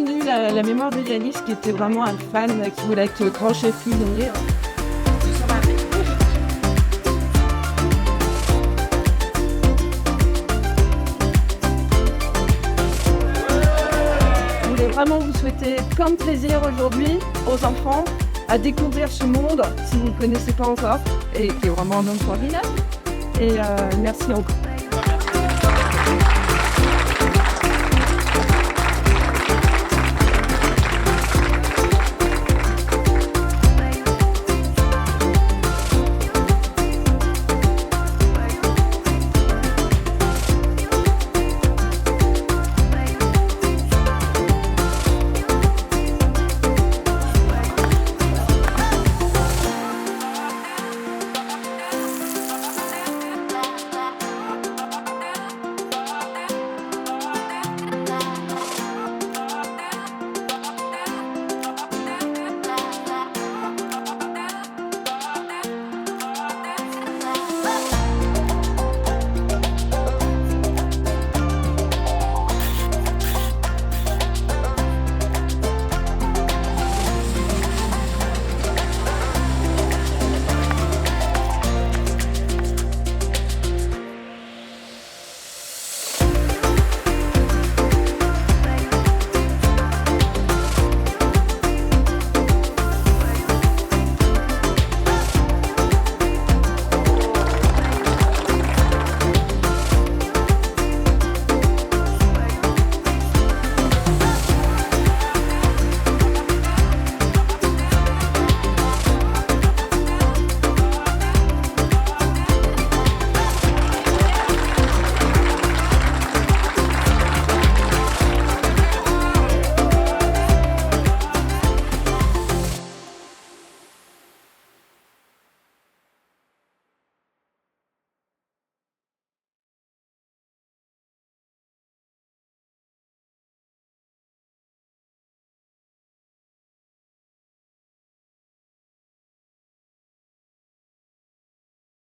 retenu la mémoire de Yanis, qui était vraiment un fan, qui voulait être grand chef cuisinier. Je voulais vraiment vous souhaiter plein de plaisir aujourd'hui aux enfants à découvrir ce monde si vous ne le connaissez pas encore et qui est vraiment un monde formidable. Et merci encore.